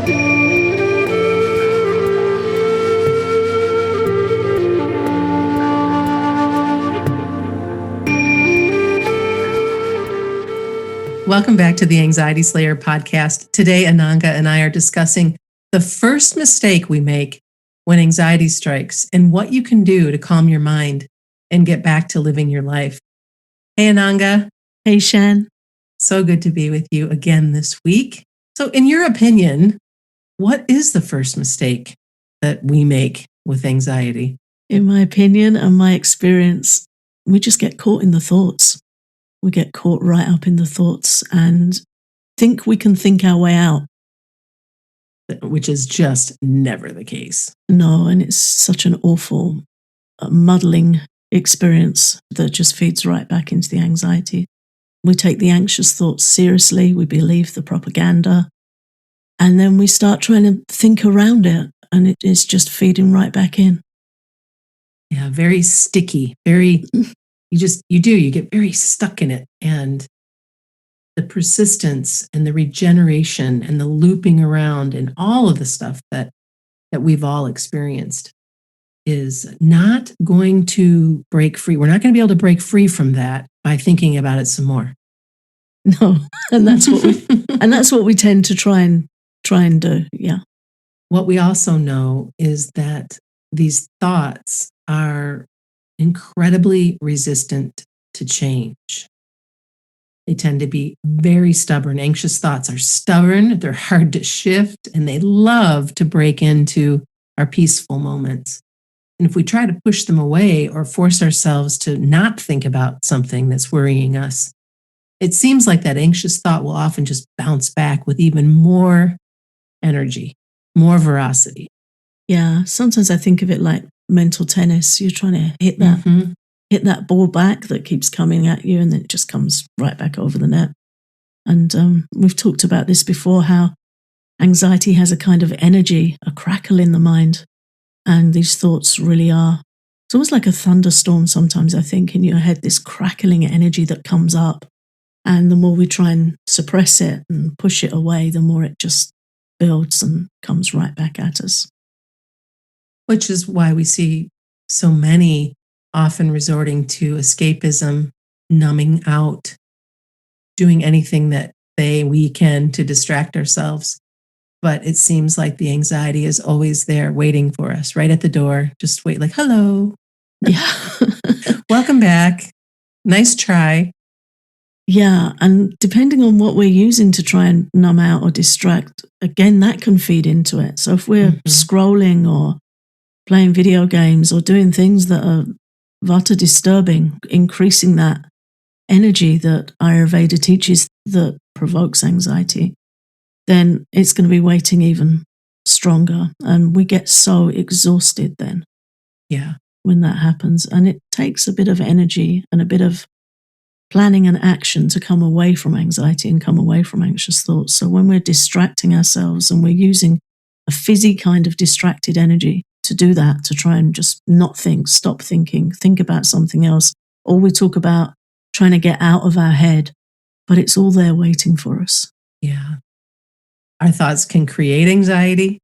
Welcome back to the Anxiety Slayer podcast. Today, Ananga and I are discussing the first mistake we make when anxiety strikes and what you can do to calm your mind and get back to living your life. Hey, Ananga. Hey, Shan. So good to be with you again this week. So in your opinion, what is the first mistake that we make with anxiety? In my opinion and my experience, we just get caught in the thoughts. We get caught right up in the thoughts and think we can think our way out. Which is just never the case. No, and it's such an awful, muddling experience that just feeds right back into the anxiety. We take the anxious thoughts seriously, we believe the propaganda, and then we start trying to think around it, and it is just feeding right back in. Yeah, very sticky, you get very stuck in it. And the persistence and the regeneration and the looping around and all of the stuff that we've all experienced is not going to break free. We're not going to be able to break free from that by thinking about it some more. No, and that's what we tend to try and do. Yeah. What we also know is that these thoughts are incredibly resistant to change. They tend to be very stubborn. Anxious thoughts are stubborn, they're hard to shift, and they love to break into our peaceful moments. And if we try to push them away or force ourselves to not think about something that's worrying us, it seems like that anxious thought will often just bounce back with even more energy, more veracity. Yeah, sometimes I think of it like mental tennis. You're trying to hit that ball back that keeps coming at you, and then it just comes right back over the net. And we've talked about this before, how anxiety has a kind of energy, a crackle in the mind, and these thoughts really are. It's almost like a thunderstorm sometimes, I think, in your head, this crackling energy that comes up. And the more we try and suppress it and push it away, the more it just builds and comes right back at us. Which is why we see so many often resorting to escapism, numbing out, doing anything that we can to distract ourselves. But it seems like the anxiety is always there waiting for us, right at the door. Just wait, like, hello. Yeah. Welcome back. Nice try. Yeah, and depending on what we're using to try and numb out or distract, again, that can feed into it. So if we're scrolling or playing video games or doing things that are vata disturbing, increasing that energy that Ayurveda teaches that provokes anxiety, then it's going to be waiting even stronger. And we get so exhausted then. Yeah. When that happens. And it takes a bit of energy and a bit of planning and action to come away from anxiety and come away from anxious thoughts. So when we're distracting ourselves and we're using a fizzy kind of distracted energy to do that, to try and just not think, stop thinking, think about something else, or we talk about trying to get out of our head, but it's all there waiting for us. Yeah. Our thoughts can create anxiety,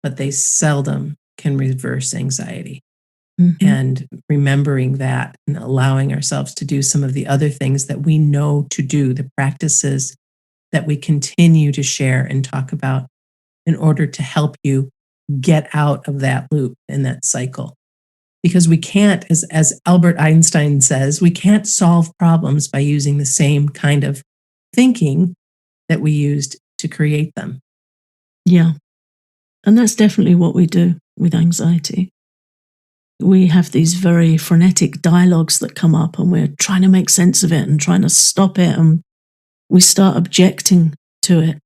but they seldom can reverse anxiety. And remembering that and allowing ourselves to do some of the other things that we know to do, the practices that we continue to share and talk about in order to help you get out of that loop and that cycle. Because we can't, as Albert Einstein says, we can't solve problems by using the same kind of thinking that we used to create them. Yeah. And that's definitely what we do with anxiety. We have these very frenetic dialogues that come up and we're trying to make sense of it and trying to stop it. And we start objecting to it,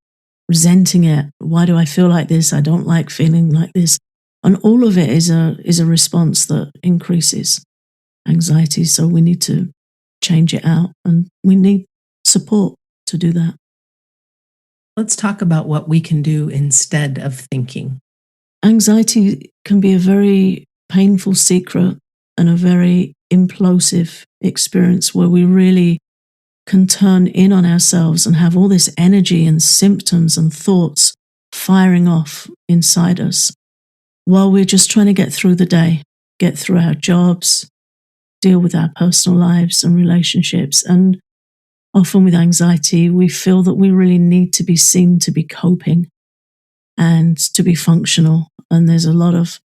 resenting it. Why do I feel like this? I don't like feeling like this. And all of it is a response that increases anxiety. So we need to change it out and we need support to do that. Let's talk about what we can do instead of thinking. Anxiety can be a very painful secret and a very implosive experience where we really can turn in on ourselves and have all this energy and symptoms and thoughts firing off inside us while we're just trying to get through the day, get through our jobs, deal with our personal lives and relationships. And often with anxiety, we feel that we really need to be seen to be coping and to be functional. And there's a lot of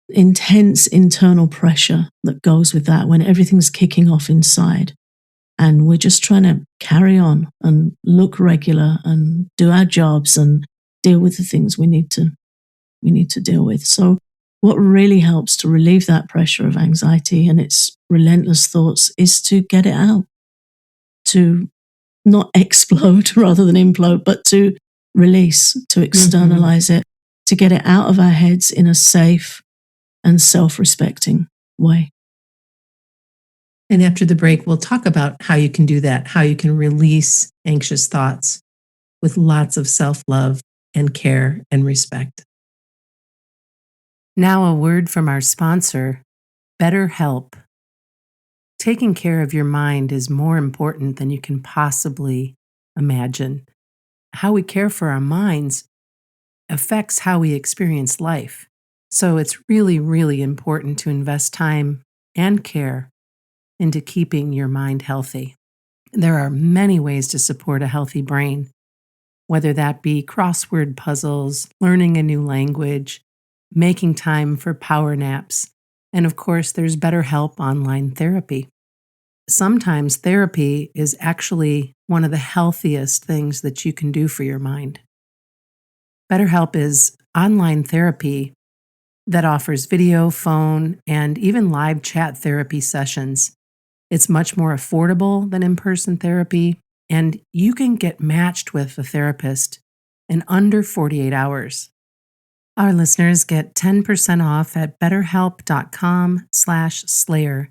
intense internal pressure that goes with that when everything's kicking off inside. And we're just trying to carry on and look regular and do our jobs and deal with the things we need to deal with. So what really helps to relieve that pressure of anxiety and its relentless thoughts is to get it out, to not explode rather than implode, but to release, to externalize it, to get it out of our heads in a safe and self-respecting way. And after the break, we'll talk about how you can do that, how you can release anxious thoughts with lots of self-love and care and respect. Now, a word from our sponsor, BetterHelp. Taking care of your mind is more important than you can possibly imagine. How we care for our minds affects how we experience life. So it's really, really important to invest time and care into keeping your mind healthy. There are many ways to support a healthy brain, whether that be crossword puzzles, learning a new language, making time for power naps, and of course, there's BetterHelp online therapy. Sometimes therapy is actually one of the healthiest things that you can do for your mind. BetterHelp is online therapy that offers video, phone, and even live chat therapy sessions. It's much more affordable than in-person therapy, and you can get matched with a therapist in under 48 hours. Our listeners get 10% off at betterhelp.com/slayer.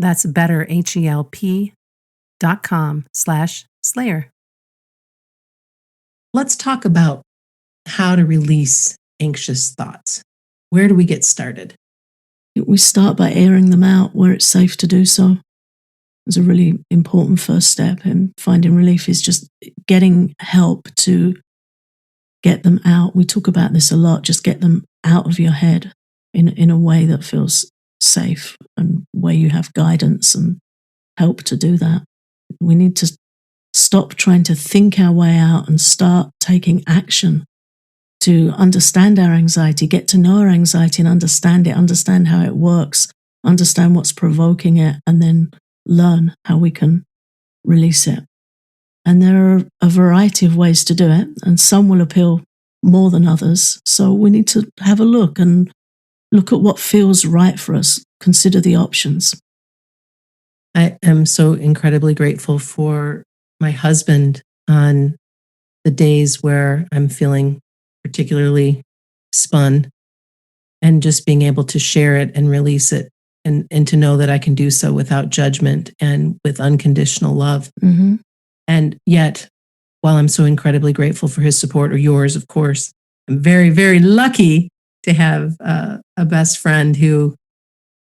That's betterhelp.com/slayer. Let's talk about how to release anxious thoughts. Where do we get started? We start by airing them out where it's safe to do so. It's a really important first step in finding relief is just getting help to get them out. We talk about this a lot, just get them out of your head in a way that feels safe and where you have guidance and help to do that. We need to stop trying to think our way out and start taking action to understand our anxiety, get to know our anxiety and understand it, understand how it works, understand what's provoking it, and then learn how we can release it. And there are a variety of ways to do it, and some will appeal more than others. So we need to have a look and look at what feels right for us, consider the options. I am so incredibly grateful for my husband on the days where I'm feeling particularly spun, and just being able to share it and release it, and to know that I can do so without judgment and with unconditional love. Mm-hmm. And yet, while I'm so incredibly grateful for his support, or yours, of course, I'm very, very lucky to have a best friend who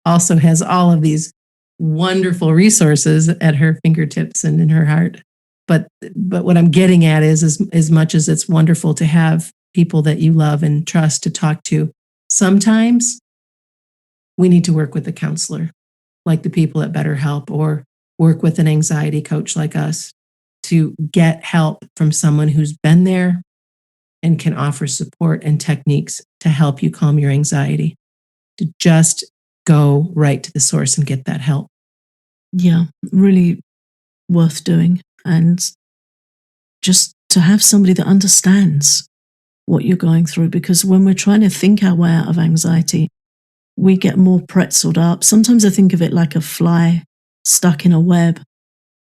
also has all of these wonderful resources at her fingertips and in her heart. But what I'm getting at is, as much as it's wonderful to have people that you love and trust to talk to, sometimes we need to work with a counselor, like the people at BetterHelp, or work with an anxiety coach like us to get help from someone who's been there and can offer support and techniques to help you calm your anxiety, to just go right to the source and get that help. Yeah, really worth doing. And just to have somebody that understands what you're going through, because when we're trying to think our way out of anxiety, we get more pretzeled up. Sometimes I think of it like a fly stuck in a web.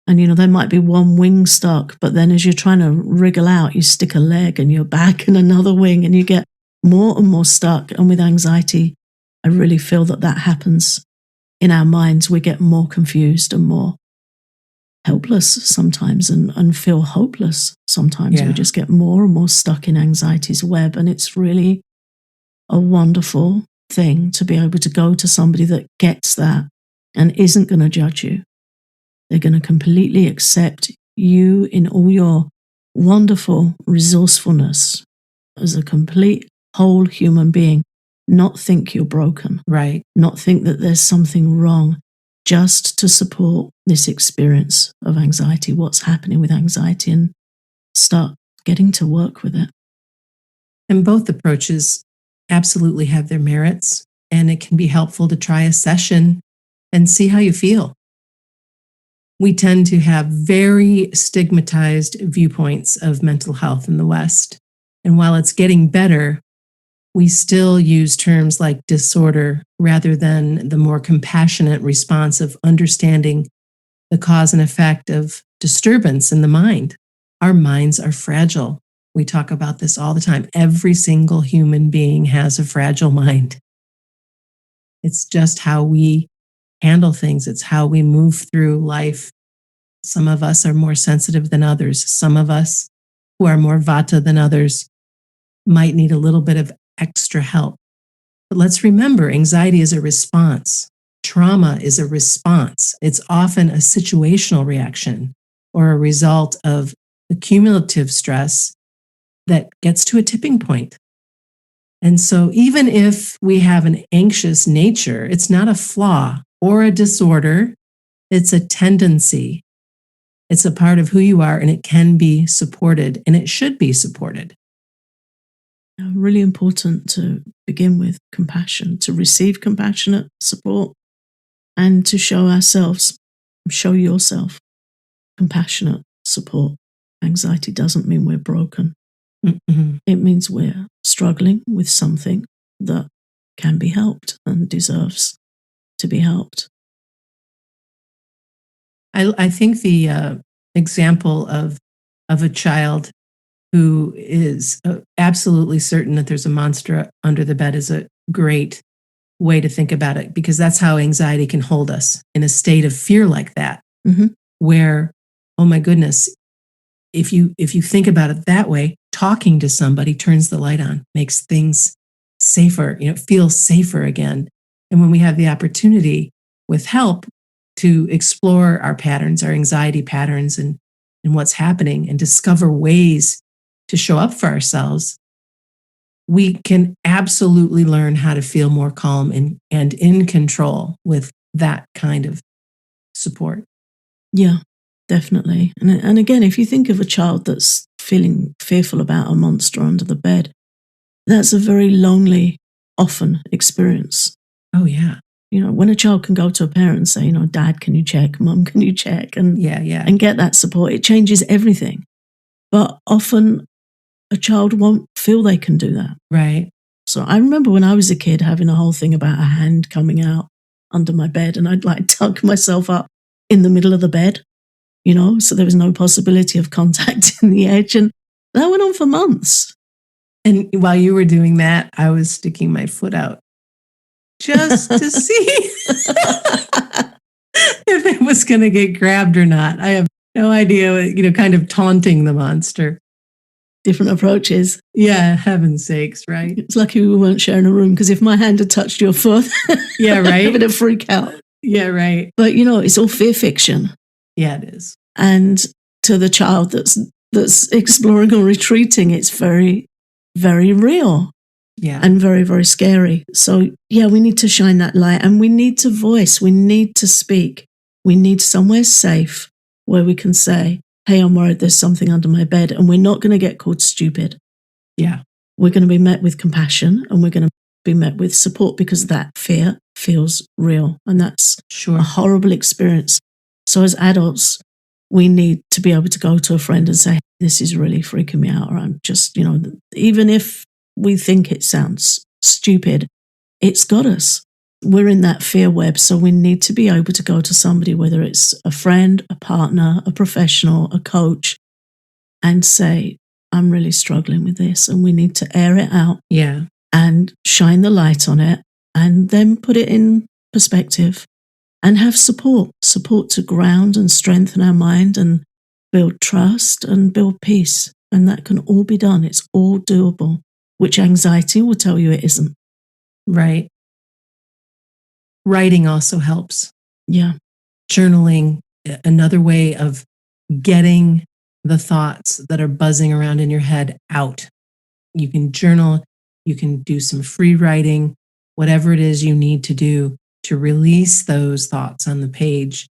And, there might be one wing stuck, but then as you're trying to wriggle out, you stick a leg and you're back and another wing, and you get more and more stuck. And with anxiety, I really feel that happens in our minds. We get more confused and more helpless sometimes, and feel hopeless sometimes. Yeah. We just get more and more stuck in anxiety's web. And it's really a wonderful thing to be able to go to somebody that gets that and isn't going to judge you. They're going to completely accept you in all your wonderful resourcefulness as a complete whole human being. Not think you're broken. Right. Not think that there's something wrong. Just to support this experience of anxiety, what's happening with anxiety, and start getting to work with it. And both approaches absolutely have their merits, and it can be helpful to try a session and see how you feel. We tend to have very stigmatized viewpoints of mental health in the West. And while it's getting better, we still use terms like disorder rather than the more compassionate response of understanding the cause and effect of disturbance in the mind. Our minds are fragile. We talk about this all the time. Every single human being has a fragile mind. It's just how we handle things. It's how we move through life. Some of us are more sensitive than others. Some of us who are more vata than others might need a little bit of extra help. But let's remember, anxiety is a response. Trauma is a response. It's often a situational reaction or a result of accumulative stress that gets to a tipping point. And so even if we have an anxious nature, it's not a flaw or a disorder. It's a tendency. It's a part of who you are, and it can be supported, and it should be supported. Really important to begin with compassion, to receive compassionate support, and to show yourself compassionate support. Anxiety doesn't mean we're broken. Mm-mm. It means we're struggling with something that can be helped and deserves to be helped. I think the example of a child who is absolutely certain that there's a monster under the bed is a great way to think about it, because that's how anxiety can hold us in a state of fear like that, where, oh my goodness, if you think about it that way, talking to somebody turns the light on, makes things safer, feels safer again. And when we have the opportunity with help to explore our patterns, our anxiety patterns, and what's happening, and discover ways to show up for ourselves, we can absolutely learn how to feel more calm and in control with that kind of support. Yeah, definitely. And again, if you think of a child that's feeling fearful about a monster under the bed, that's a very lonely, often experience. Oh, yeah. When a child can go to a parent and say, Dad, can you check? Mum, can you check? And get that support, it changes everything. But often a child won't feel they can do that. Right. So I remember when I was a kid having a whole thing about a hand coming out under my bed, and I'd tuck myself up in the middle of the bed, so there was no possibility of contacting the edge. And that went on for months. And while you were doing that, I was sticking my foot out just to see if it was going to get grabbed or not. I have no idea, kind of taunting the monster. Different approaches. Yeah, heaven's sakes, right? It's lucky we weren't sharing a room, because if my hand had touched your foot, yeah, right, I'd have been a freak out. Yeah, right. But it's all fear fiction. Yeah, it is. And to the child that's exploring or retreating, it's very, very real. Yeah. And very, very scary. So, we need to shine that light, and we need to voice, we need to speak. We need somewhere safe where we can say, hey, I'm worried there's something under my bed, and we're not going to get called stupid. Yeah. We're going to be met with compassion, and we're going to be met with support, because that fear feels real, and that's a horrible experience. So as adults, we need to be able to go to a friend and say, this is really freaking me out, or I'm just, even if we think it sounds stupid, it's got us. We're in that fear web, so we need to be able to go to somebody, whether it's a friend, a partner, a professional, a coach, and say, I'm really struggling with this, and we need to air it out. Yeah. And shine the light on it, and then put it in perspective, and have support to ground and strengthen our mind and build trust and build peace. And that can all be done. It's all doable, which anxiety will tell you it isn't. Right. Writing also helps. Yeah. Journaling, another way of getting the thoughts that are buzzing around in your head out. You can journal, you can do some free writing, whatever it is you need to do to release those thoughts on the page.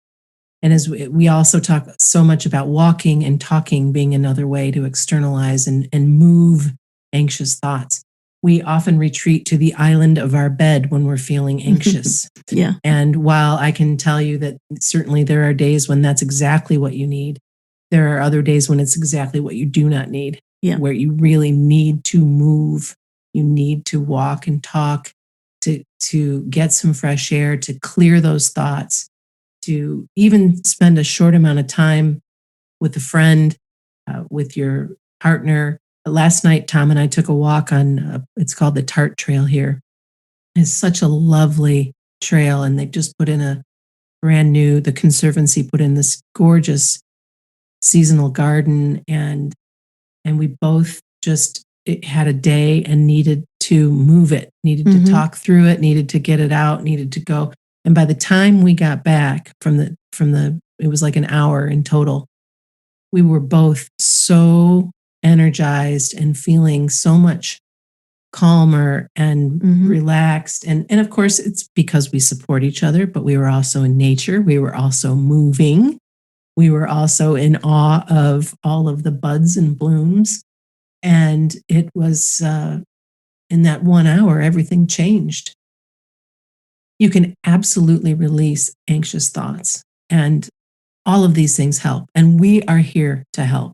And as we also talk so much about walking and talking being another way to externalize and move anxious thoughts. We often retreat to the island of our bed when we're feeling anxious. Yeah. And while I can tell you that certainly there are days when that's exactly what you need, there are other days when it's exactly what you do not need, where you really need to move. You need to walk and talk, to get some fresh air, to clear those thoughts, to even spend a short amount of time with a friend, with your partner. Last night, Tom and I took a walk on, it's called the Tart Trail here. It's such a lovely trail, and they've just put in the Conservancy put in this gorgeous seasonal garden, and we both just had a day and needed to move it, needed to talk through it, needed to get it out, needed to go. And by the time we got back from the, it was like an hour in total, we were both so energized and feeling so much calmer and relaxed. And of course, it's because we support each other, but we were also in nature. We were also moving. We were also in awe of all of the buds and blooms. And it was in that 1 hour, everything changed. You can absolutely release anxious thoughts, and all of these things help. And we are here to help.